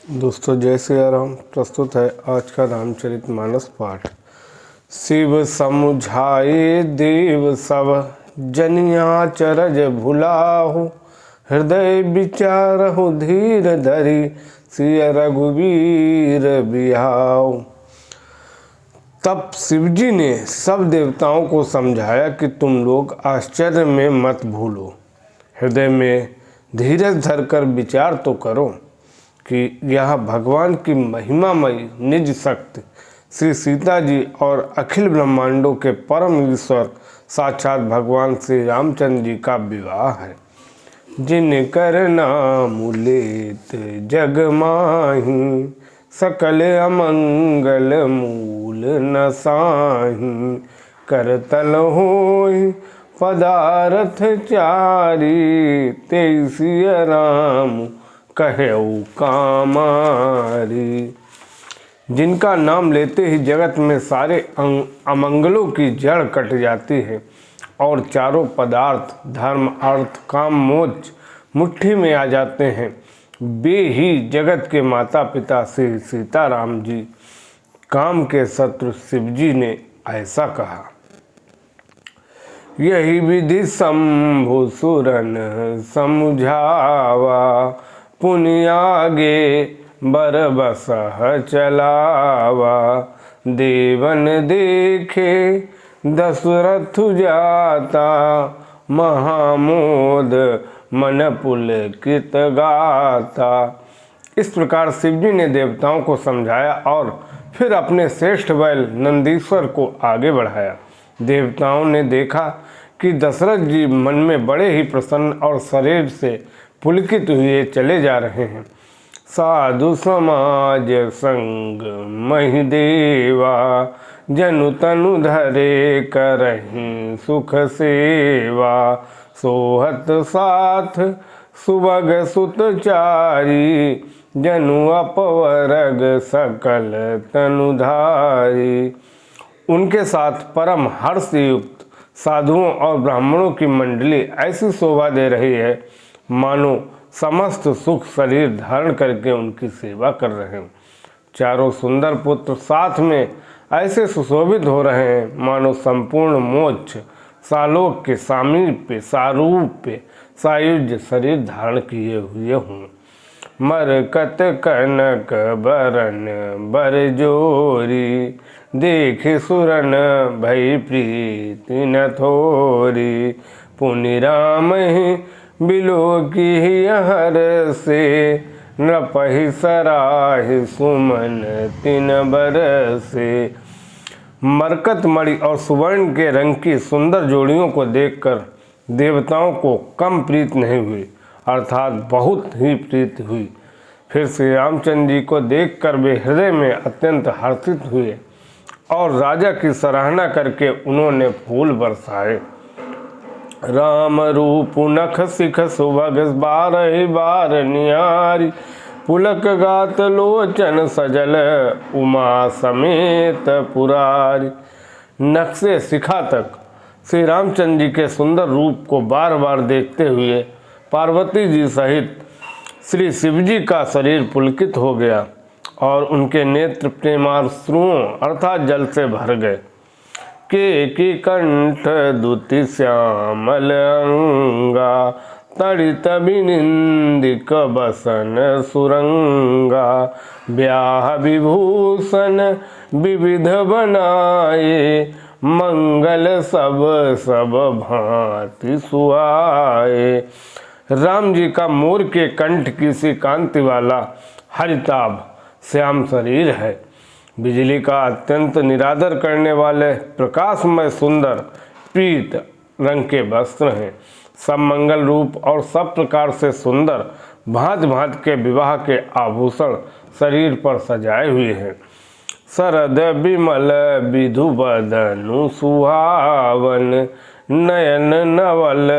दोस्तों जय सिया राम। प्रस्तुत है आज का रामचरितमानस पाठ। शिव समुझाए देव सब जनिया चरज भुलाहु, हृदय विचारहु धीर धरि सिय रघुवीर बिहाऊ। तब शिवजी ने सब देवताओं को समझाया कि तुम लोग आश्चर्य में मत भूलो, हृदय में धीरज धरकर विचार तो करो कि यह भगवान की महिमामयी निज शक्ति श्री सीता जी और अखिल ब्रह्मांडों के परम ईश्वर साक्षात भगवान श्री रामचंद्र जी का विवाह है। जिनकर नाम लेत जग माही, सकल अमंगल मूल न साही। करतल होय पदारथ चारी, तेसिय राम कहेऊ कामारी। जिनका नाम लेते ही जगत में सारे अमंगलों की जड़ कट जाती है और चारों पदार्थ धर्म अर्थ काम मोक्ष मुट्ठी में आ जाते हैं। वे ही जगत के माता पिता श्री सीताराम जी। काम के शत्रु शिवजी ने ऐसा कहा। यही विधि शंभु सुरन समझावा, पुनियागे बर बसह चलावा। देवन देखे दशरथ जाता, महामोद मन पुलकित गाता। इस प्रकार शिवजी ने देवताओं को समझाया और फिर अपने श्रेष्ठ बैल नंदीश्वर को आगे बढ़ाया। देवताओं ने देखा कि दशरथ जी मन में बड़े ही प्रसन्न और शरीर से पुलकित हुए चले जा रहे हैं। साधु समाज संग महिदेवा, जनु तनु धरे करहीं सुख सेवा। सोहत साथ सुबग सुत चारी, जनु अपवरग सकल तनुधारी। उनके साथ परम हर्ष युक्त साधुओं और ब्राह्मणों की मंडली ऐसी शोभा दे रही है मानो समस्त सुख शरीर धारण करके उनकी सेवा कर रहे हैं। चारों सुंदर पुत्र साथ में ऐसे सुशोभित हो रहे हैं मानो संपूर्ण मोक्ष सालोक के सामीप्य सारूप्य सायुज्य शरीर धारण किए हुए हों। मरकत कनक बरन बर जोरी, देखे सुरन भई प्रीति न थोरी। पुनि राम ही बिलो की हर से, नृपहि सराहि सुमन तिन बरसे। मरकत मणि और सुवर्ण के रंग की सुंदर जोड़ियों को देखकर देवताओं को कम प्रीत नहीं हुई, अर्थात बहुत ही प्रीत हुई। फिर श्री रामचंद्र जी को देखकर वे हृदय में अत्यंत हर्षित हुए और राजा की सराहना करके उन्होंने फूल बरसाए। राम रूप नख सिख सुभग बारहि बार निहारी, पुलक गात लोचन सजल उमा समेत पुरारी। नख से शिखा तक श्री रामचंद्र जी के सुंदर रूप को बार बार देखते हुए पार्वती जी सहित श्री शिवजी का शरीर पुलकित हो गया और उनके नेत्र प्रेमाश्रुओं अर्थात जल से भर गए। के कंठ दुति श्यामल अंगा, तड़ित बिनिंदिक बसन सुरंगा। ब्याह विभूषण विविध बनाए, मंगल सब सब भांति सुहाए। राम जी का मोर के कंठ की सी कांति वाला हरिताभ श्याम शरीर है। बिजली का अत्यंत निरादर करने वाले प्रकाशमय सुंदर पीत रंग के वस्त्र हैं। सब मंगल रूप और सब प्रकार से सुंदर भांति भांति के विवाह के आभूषण शरीर पर सजाए हुए हैं। शरद विमल विधु बदनु सुहावन, नयन नवल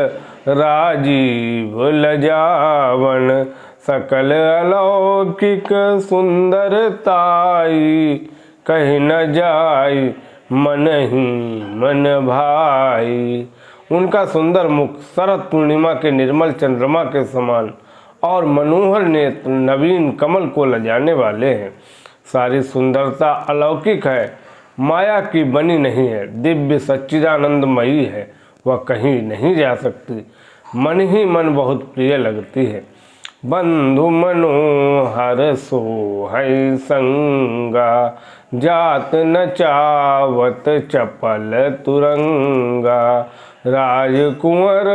राजीव लजावन। सकल अलौकिक सुंदरताई, कहीं न जाई मन ही मन भाई। उनका सुंदर मुख शरद पूर्णिमा के निर्मल चंद्रमा के समान और मनोहर नेत्र नवीन कमल को लजाने वाले हैं। सारी सुंदरता अलौकिक है, माया की बनी नहीं है, दिव्य सच्चिदानंदमयी है, वह कहीं नहीं जा सकती, मन ही मन बहुत प्रिय लगती है। बंधु मनोहर सोहै संगा, जात न चावत चपल तुरंगा, राजकुंवर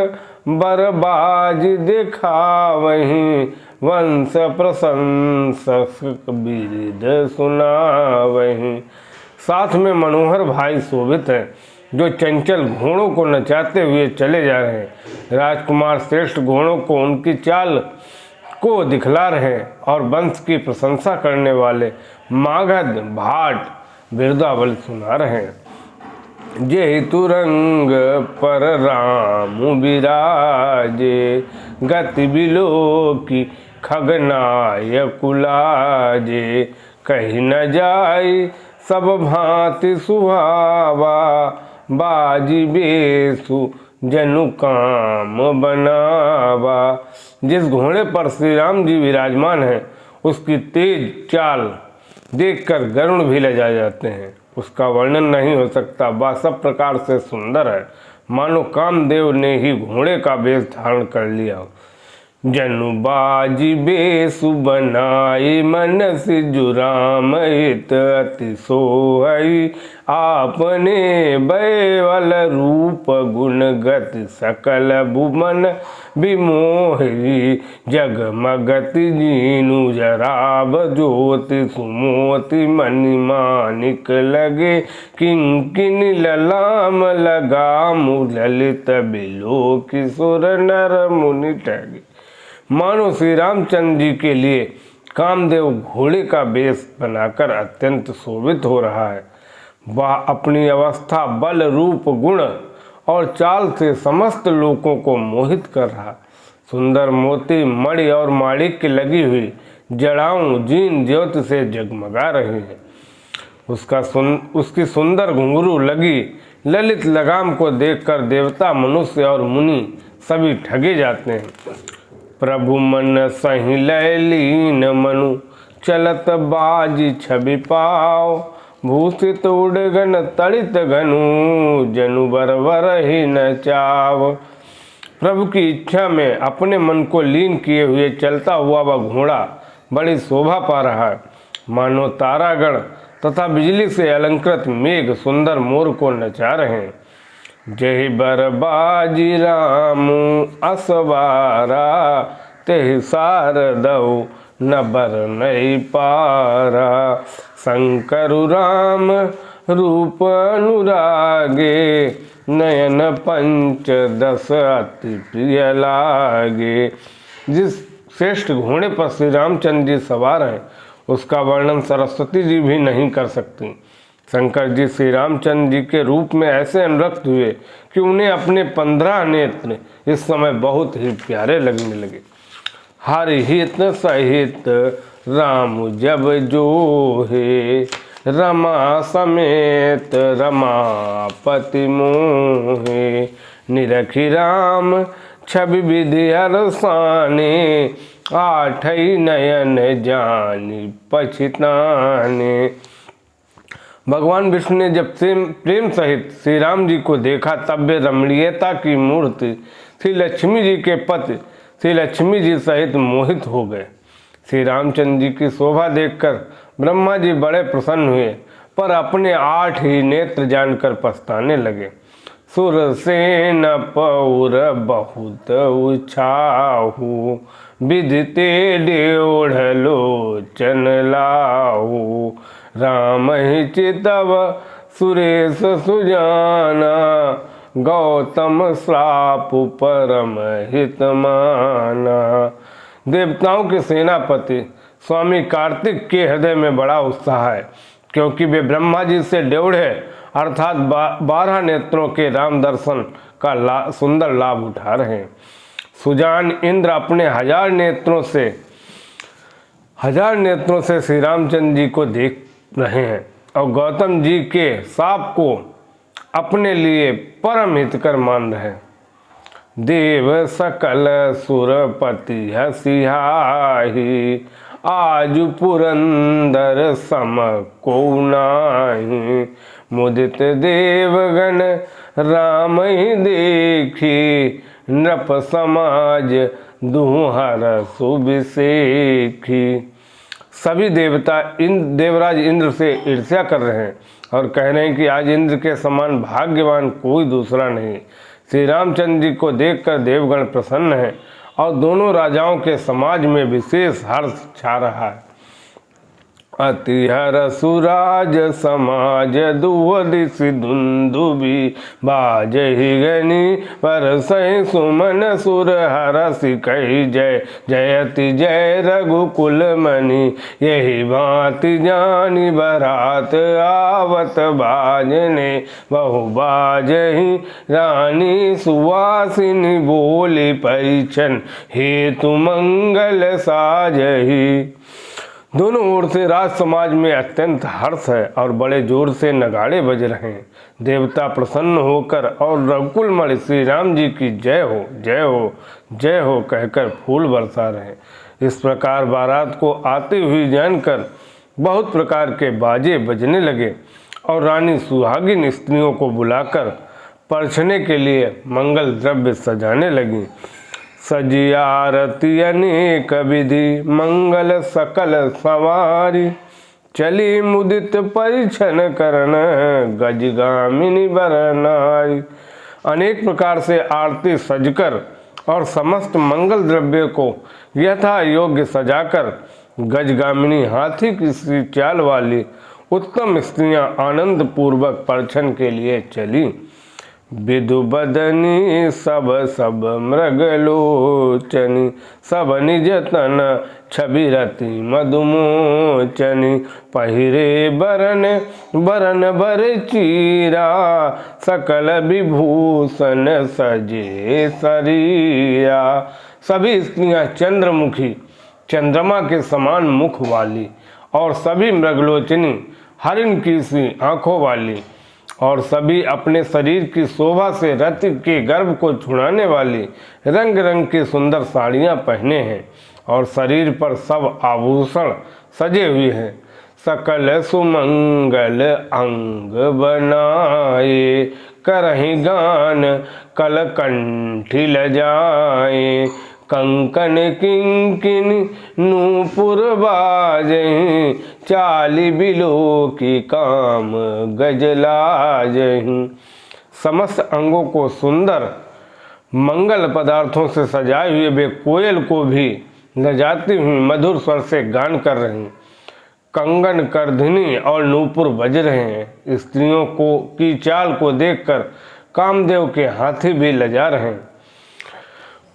बरबाज दिखावहीं, वंश प्रशंसक बिरद सुनावहीं। साथ में मनोहर भाई शोभित हैं, जो चंचल घोड़ों को नचाते हुए चले जा रहे हैं। राजकुमार श्रेष्ठ घोड़ों को उनकी चाल को दिखला रहे हैं और वंश की प्रशंसा करने वाले मागध भाट बिरदावली सुना रहे हैं। जे तुरंग पर राम विराजे, गति बिलो की खगनाय कुलाजे, कहीं न जाई सब भांति सुहावा, बाजी बेसु जनु काम बनावा। जिस घोड़े पर श्री राम जी विराजमान हैं, उसकी तेज चाल देखकर गरुड़ भी ले जाए जाते हैं। उसका वर्णन नहीं हो सकता, वह सब प्रकार से सुंदर है, मानो कामदेव ने ही घोड़े का वेश धारण कर लिया। जनु बाजी बेसु बनाई, मन सिजु राम हित अति सोहई, आपने बैवल रूप गुण गति सकल भुवन विमोही, जगमगति जीनु जराब ज्योति सुमोति मणि मानिक लगे, किंकिन ललाम लगामु ललित बिलो किशोर नर मुनि टगे। मानो श्री रामचंद्र जी के लिए कामदेव घोड़े का वेश बनाकर अत्यंत शोभित हो रहा है। वह अपनी अवस्था, बल, रूप, गुण और चाल से समस्त लोगों को मोहित कर रहा। सुंदर मोती, मणि और माणिक्य लगी हुई जड़ाऊं जीन ज्योति से जगमगा रही हैं। उसकी सुंदर घुंघरू लगी ललित लगाम को देखकर देवता, मनुष्य और मुनि सभी ठगे जाते हैं। प्रभु मन सही लय लीन मनु, चलत बाजी छवि पाओ, भूषित उड़गन तड़ित घनु, जनु बरबर ही न चाव। प्रभु की इच्छा में अपने मन को लीन किए हुए चलता हुआ वह घोड़ा बड़ी शोभा पा रहा है, मानो तारागण तथा बिजली से अलंकृत मेघ सुंदर मोर को नचा रहे हैं। जय बरबाजी रामू असवारा, तेहि सारदऊ न बर नहीं पारा, शंकरु राम रूप अनुरागे, नयन पंच दस अति प्रिय लागे। जिस श्रेष्ठ घोड़े पर श्री रामचंद्र जी सवार हैं, उसका वर्णन सरस्वती जी भी नहीं कर सकती। शंकर जी श्री रामचंद्र जी के रूप में ऐसे अनुरक्त हुए कि उन्हें अपने 15 नेत्र इस समय बहुत ही प्यारे लगने लगे। हरि हित सहित राम जब जो है, रमा समेत रमापति मोहे, निरखी राम छवि विधि अरसाने, आठई नयन जानी पछिताने। भगवान विष्णु ने जब प्रेम सहित श्री राम जी को देखा, तब वे रमणीयता की मूर्ति श्री लक्ष्मी जी के पति श्री लक्ष्मी जी सहित मोहित हो गए। श्री रामचंद्र जी की शोभा देखकर ब्रह्मा जी बड़े प्रसन्न हुए, पर अपने 8 ही नेत्र जानकर पछताने लगे। सुर से न पौर बहुत उछाहू, विदिते डेढ़ लोचन लाहू, राम ही चितव सुरेश सुजाना, गौतम श्राप परम हित माना। देवताओं के सेनापति स्वामी कार्तिक के हृदय में बड़ा उत्साह है, क्योंकि वे ब्रह्मा जी से डेढ़े अर्थात 12 नेत्रों के राम दर्शन का सुंदर लाभ उठा रहे हैं। सुजान इंद्र अपने 1000 नेत्रों से श्री रामचंद्र जी को देख रहे हैं और गौतम जी के साप को अपने लिए परम हितकर मान रहे हैं। देव सकल सुरपति हसिहाहि, आज पुरंदर सम को नाही। मुदित देवगण राम ही देखी, नृप समाज दुहर सुबिसेखी। सभी देवता देवराज इंद्र से ईर्ष्या कर रहे हैं और कह रहे हैं कि आज इंद्र के समान भाग्यवान कोई दूसरा नहीं। श्री रामचंद्र जी को देखकर देवगण प्रसन्न हैं और दोनों राजाओं के समाज में विशेष हर्ष छा रहा है। अति हरसुराज समाज दुवदिश दुंदुबी, बाजहि गनि परसहि सुमन सुर हरसि कहि जय। जयति जय रघुकुल मणि, यही भांति जानि बरात आवत बाजने। बहु बाजहि रानी सुवासिनी, बोली परिछन हेतु मंगल साजहि। दोनों ओर से राज समाज में अत्यंत हर्ष है और बड़े जोर से नगाड़े बज रहे हैं। देवता प्रसन्न होकर और रघुकुल मणि श्री राम जी की जय हो जय हो जय हो कहकर फूल बरसा रहे हैं। इस प्रकार बारात को आती हुई जानकर बहुत प्रकार के बाजे बजने लगे और रानी सुहागिन स्त्रियों को बुलाकर परछने के लिए मंगल द्रव्य सजाने लगी। सजी आरती अनेक विधि, मंगल सकल सवारी। चली मुदित परिछन करन, गजगामिनी बर नारी। अनेक प्रकार से आरती सजकर और समस्त मंगल द्रव्य को यथा योग्य सजाकर गजगामिनी हाथी की सी चाल वाली उत्तम स्त्रियां आनंद पूर्वक परछन के लिए चली। विदु बदनी सब सब मृगलोचनी, सब निज तन छबिरति मधुमोचनी। पहिरे बरन बरन बर चीरा, सकल विभूषण सजे शरीरा। सभी स्त्रियां चंद्रमुखी चंद्रमा के समान मुख वाली और सभी मृगलोचनी हरिण की सी आंखों वाली और सभी अपने शरीर की शोभा से रति के गर्भ को छुड़ाने वाली रंग रंग की सुंदर साड़ियां पहने हैं और शरीर पर सब आभूषण सजे हुए हैं। सकल सुमंगल अंग बनाए, करहि गान कलकंठी लजाए। कंकन किंकिन नूपुर बाजहि, चाली बिलो की काम गजलाजहि। समस्त अंगों को सुंदर मंगल पदार्थों से सजाए हुए वे कोयल को भी लजाती हुई मधुर स्वर से गान कर रही। कंगन करधनी और नूपुर बज रहे हैं। स्त्रियों को की चाल को देखकर कामदेव के हाथी भी लजा रहे हैं।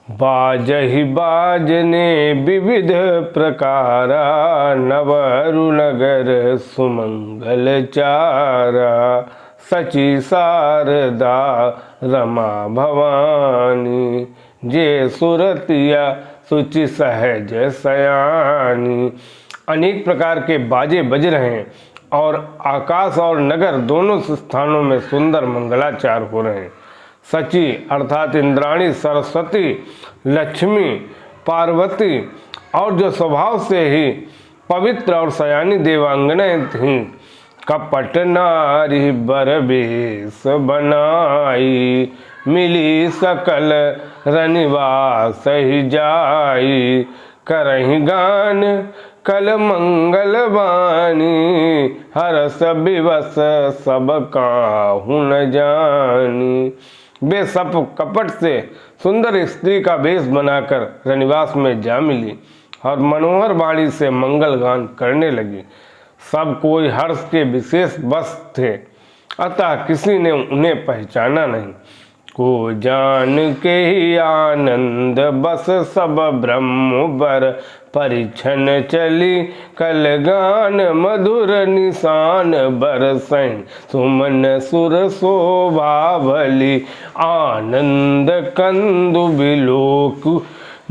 बाजहि बाजने विविध प्रकारा, नवरु नगर सुमंगल चारा। सची शारदा रमा भवानी, जे सुरतिया सुचि सहज सयानी। अनेक प्रकार के बाजे बज रहे हैं और आकाश और नगर दोनों स्थानों में सुंदर मंगलाचार हो रहे हैं। सची अर्थात इंद्राणी, सरस्वती, लक्ष्मी, पार्वती और जो स्वभाव से ही पवित्र और सयानी देवांगनाएं थीं, कपट नारी बर बेस बनाई। मिली सकल रनिवास ही जाई, करहि गान कल मंगल वाणी। हरस विवश सब काहू न जानी। वे सब कपट से सुंदर स्त्री का वेश बनाकर रनिवास में जा मिली और मनोहर वाणी से मंगल गान करने लगी। सब कोई हर्ष के विशेष बस थे, अतः किसी ने उन्हें पहचाना नहीं। को जान के ही आनंद बस सब ब्रह्म बर, परिछन चली कल गान मधुर निशान बरसैं। सुमन सुर शोभा भली, आनंद कंदु बिलोक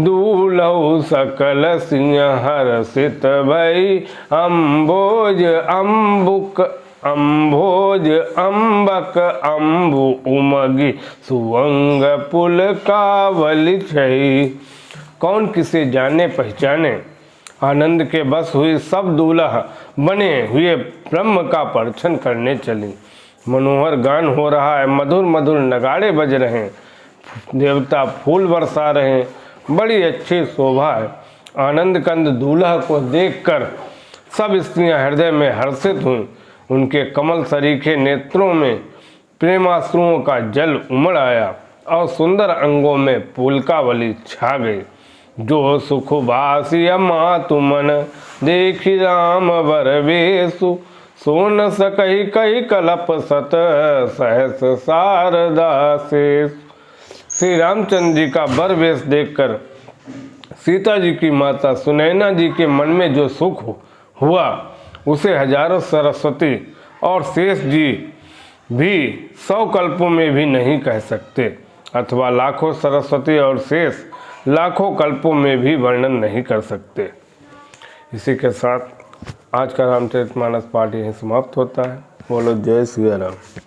दूलौ सकल सिंह हर्षित भई। अम्बोज अम्बुक अम्भोज अम्बक अम्बु उमगी सुवंग पुलकावली छई। कौन किसे जाने पहचाने, आनंद के बस हुई सब दूल्हा बने हुए ब्रह्म का परछन करने चली। मनोहर गान हो रहा है, मधुर मधुर नगाड़े बज रहे हैं, देवता फूल बरसा रहे हैं, बड़ी अच्छी शोभा है। आनंद कंद दूल्हा को देखकर सब स्त्रियां हृदय में हर्षित हुईं। उनके कमल सरीखे नेत्रों में प्रेमाश्रुओं का जल उमड़ आया और सुंदर अंगों में पुलकावली छा गई। जो सुख बासी मातु मन देखी राम वर वेसु, सो न सकहि कही कलप सत सहस शारदा से। श्री रामचंद्र जी का वर वेश देखकर सीता जी की माता सुनैना जी के मन में जो सुख हुआ उसे हजारों सरस्वती और शेष जी भी 100 कल्पों में भी नहीं कह सकते, अथवा लाखों सरस्वती और शेष लाखों कल्पों में भी वर्णन नहीं कर सकते। इसी के साथ आज का रामचरितमानस पाठ यहीं समाप्त होता है। बोलो जय श्री राम।